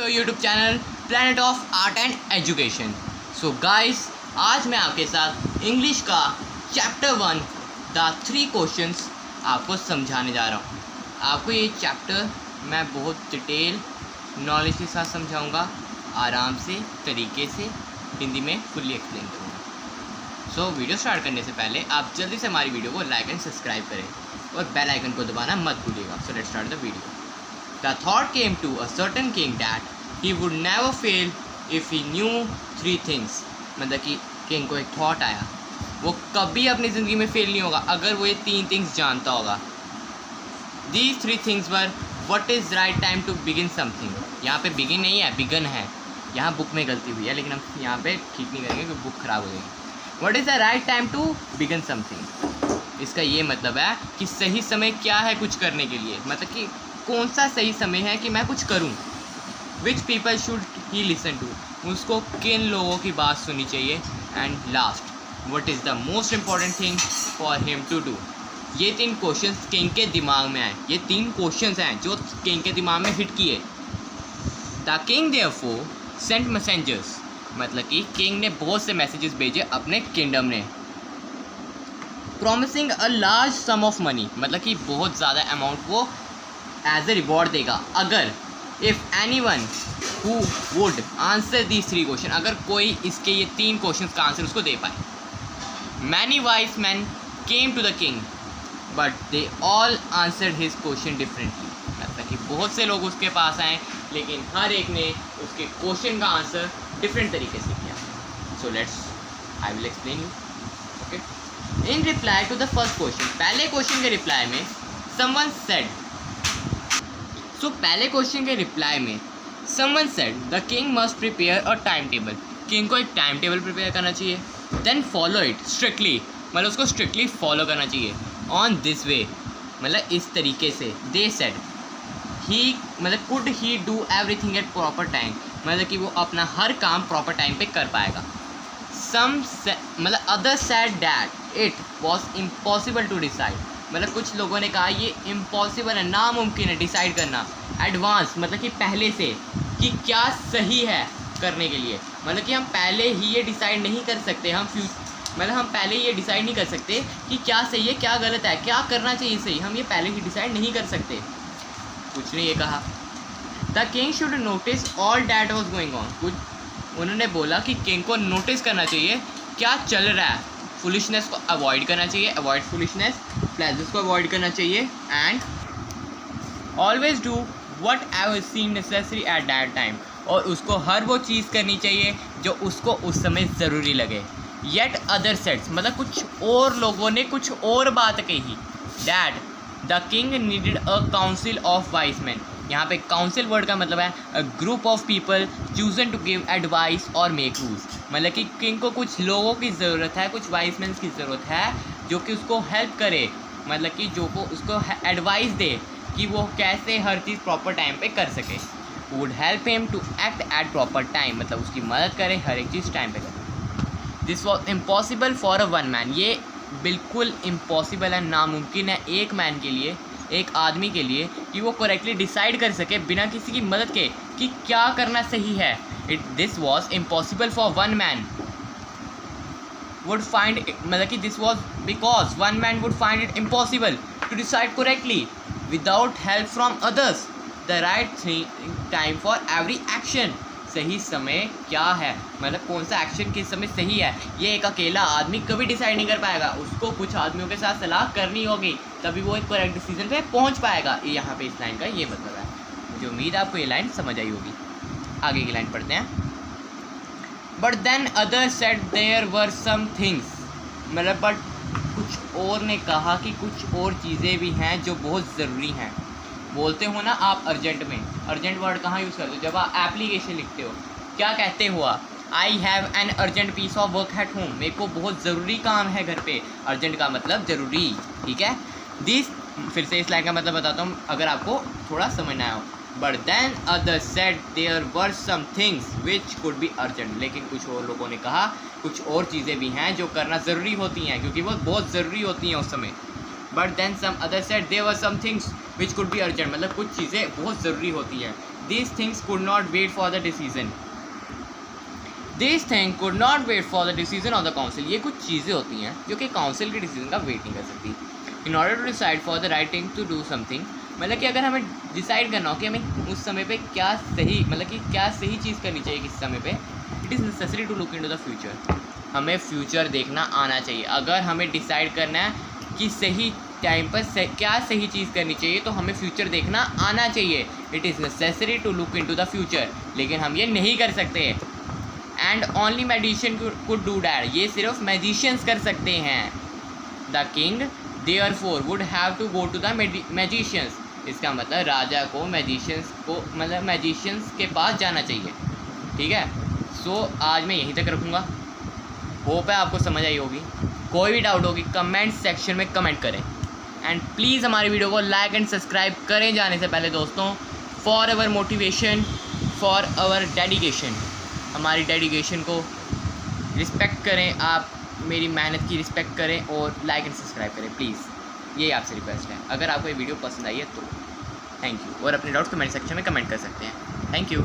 Your YouTube channel planet of art and education. So guys, आज मैं आपके साथ इंग्लिश का चैप्टर 1 द 3 क्वेश्चंस आपको समझाने जा रहा हूँ। आपको ये चैप्टर मैं बहुत डिटेल नॉलेज के साथ समझाऊंगा, आराम से तरीके से हिंदी में फुल्ली एक्सप्लेन करूँगा। सो वीडियो स्टार्ट करने से पहले आप जल्दी से हमारी वीडियो को लाइक एंड सब्सक्राइब करें और बेल आइकन को दबाना मत भूलिएगा। So let's start the video. The thought came to a certain king that he would never fail if he knew 3 things। मतलब कि किंग को एक थॉट आया, वो कभी अपनी ज़िंदगी में फेल नहीं होगा अगर वो ये 3 थिंग्स जानता होगा। These 3 things were what is right time to begin something। यहाँ पे begin नहीं है, begin है। यहाँ बुक में गलती हुई है, लेकिन हम यहाँ पे ठीक नहीं करेंगे क्योंकि बुक ख़राब हो जाएगी। What is the right time to begin something। इसका ये मतलब है कि सही समय क्या है कुछ करने के लिए, मतलब कि कौन सा सही समय है कि मैं कुछ करूं। Which people should he listen to, उसको किन लोगों की बात सुननी चाहिए। And last, what is the most important thing for him to do. ये 3 क्वेश्चंस किंग के दिमाग में आए, ये 3 क्वेश्चंस हैं जो किंग के दिमाग में हिट किए। The king therefore sent messengers, मतलब कि किंग ने बहुत से मैसेजेस भेजे अपने किंगडम ने। Promising a large some of money, मतलब कि बहुत ज़्यादा अमाउंट वो एज ए रिवॉर्ड देगा अगर if any one who would answer these 3 question, अगर कोई इसके ये 3 क्वेश्चन का आंसर उसको दे पाए। Many wise man came to the king but they all answered his question differently, मतलब कि बहुत से लोग उसके पास आए लेकिन हर एक ने उसके क्वेश्चन का आंसर डिफरेंट तरीके से किया। So let's I will explain you. Okay, in reply to the first question, पहले क्वेश्चन के रिप्लाई में समवन सेड, पहले क्वेश्चन के रिप्लाई में someone said the king must prepare a time table, king को एक टाइम टेबल प्रिपेयर करना चाहिए। देन फॉलो इट स्ट्रिक्टली, मतलब उसको स्ट्रिक्टली फॉलो करना चाहिए। ऑन दिस वे, मतलब इस तरीके से। दे सेड ही, मतलब could he do everything at proper time, मतलब कि वो अपना हर काम प्रॉपर टाइम पे कर पाएगा। सम मतलब other said that it was impossible to decide, मतलब कुछ लोगों ने कहा ये इम्पॉसिबल है, नामुमकिन है डिसाइड करना। एडवांस, मतलब कि पहले से कि क्या सही है करने के लिए, मतलब कि हम पहले ही ये डिसाइड नहीं कर सकते, मतलब हम पहले ये डिसाइड नहीं कर सकते कि क्या सही है क्या गलत है, क्या करना चाहिए सही, हम ये पहले ही डिसाइड नहीं कर सकते। कुछ ने ये कहा the king should notice all that was going on, कुछ उन्होंने बोला कि किंग को नोटिस करना चाहिए क्या चल रहा है। फुलिशनेस को अवॉइड करना चाहिए, अवॉइड फुलिशनेस। प्लेजर्स को अवॉइड करना चाहिए। And always do whatever seem necessary at that time, और उसको हर वो चीज़ करनी चाहिए जो उसको उस समय ज़रूरी लगे। येट अदर सेट्स, मतलब कुछ और लोगों ने कुछ और बात कही। That the king needed a council of wise man, यहाँ पे काउंसिल वर्ड का मतलब है a group of people chosen to give advice और मेक रूल्स, मतलब कि किंग को कुछ लोगों की ज़रूरत है, कुछ वाइज मैन की ज़रूरत है जो कि उसको हेल्प करे, मतलब कि जो को उसको एडवाइस दे कि वो कैसे हर चीज़ प्रॉपर टाइम पे कर सके। Would help him to act at proper time, मतलब उसकी मदद करे हर एक चीज़ टाइम पे करे। This was impossible for a one man, ये बिल्कुल इम्पॉसिबल है, नामुमकिन है एक मैन के लिए, एक आदमी के लिए कि वो करेक्टली डिसाइड कर सके बिना किसी की मदद के कि क्या करना सही है। This was impossible for one man would find it, मतलब कि this was because one man would find it impossible to decide correctly without help from others। the right time for every action, सही समय क्या है, मतलब कौन सा action किस समय सही है, ये एक अकेला आदमी कभी डिसाइड नहीं कर पाएगा, उसको कुछ आदमियों के साथ सलाह करनी होगी तभी वो एक करेक्ट डिसीजन पे पहुंच पाएगा। यहाँ पे इस लाइन का ये मतलब है। मुझे उम्मीद है आपको ये लाइन समझ आई होगी। आगे की लाइन पढ़ते हैं। But then other said there were some things, मतलब बट कुछ और ने कहा कि कुछ और चीज़ें भी हैं जो बहुत ज़रूरी हैं। बोलते हो ना आप अर्जेंट में, अर्जेंट वर्ड कहाँ यूज़ करते हो, जब आप एप्लीकेशन लिखते हो क्या कहते हो आप, I have an urgent piece of work at home, मेरे को बहुत ज़रूरी काम है घर पे। अर्जेंट का मतलब ज़रूरी, ठीक है। दिस, फिर से इस लाइन का मतलब बताता हूँ अगर आपको थोड़ा समझना हो। But then other said there were some things which could be urgent, लेकिन कुछ और लोगों ने कहा कुछ और चीज़ें भी हैं जो करना ज़रूरी होती हैं क्योंकि वो बहुत ज़रूरी होती हैं उस समय। But then some other said there were some things which could be urgent, मतलब कुछ चीज़ें बहुत ज़रूरी होती हैं। these things could not wait for the decision. These things could not wait for the decision of the council. ये कुछ चीज़ें होती हैं जो कि काउंसिल के डिसीजन का वेट नहीं कर सकती. In order to decide for the right thing to do something, मतलब कि अगर हमें डिसाइड करना हो कि हमें उस समय पे क्या सही, मतलब कि क्या सही चीज़ करनी चाहिए किस समय पे, it is necessary to look into the future. हमें फ्यूचर देखना आना चाहिए. अगर हमें डिसाइड करना है कि सही टाइम पर क्या सही चीज़ करनी चाहिए तो हमें फ्यूचर देखना आना चाहिए. It is necessary to look into the future. लेकिन हम ये नहीं कर सकते. And only magician could do that. ये सिर्फ मैजिशियंस कर सकते हैं. The king therefore would have to go to the magicians. इसका मतलब राजा को मैजिशियंस के पास जाना चाहिए. ठीक है. सो आज मैं यहीं तक रखूँगा. होप है आपको समझ आई होगी. कोई भी डाउट होगी कमेंट सेक्शन में कमेंट करें. एंड प्लीज़ हमारी वीडियो को लाइक एंड सब्सक्राइब करें जाने से पहले दोस्तों. For our motivation, for our dedication. हमारी डेडिकेशन को रिस्पेक्ट करें. आप मेरी मेहनत की रिस्पेक्ट करें और लाइक एंड सब्सक्राइब करें प्लीज़. ये आपसे रिक्वेस्ट है. अगर आपको ये वीडियो पसंद आई है तो थैंक यू. और अपने डाउट्स कमेंट सेक्शन में कमेंट कर सकते हैं. Thank you.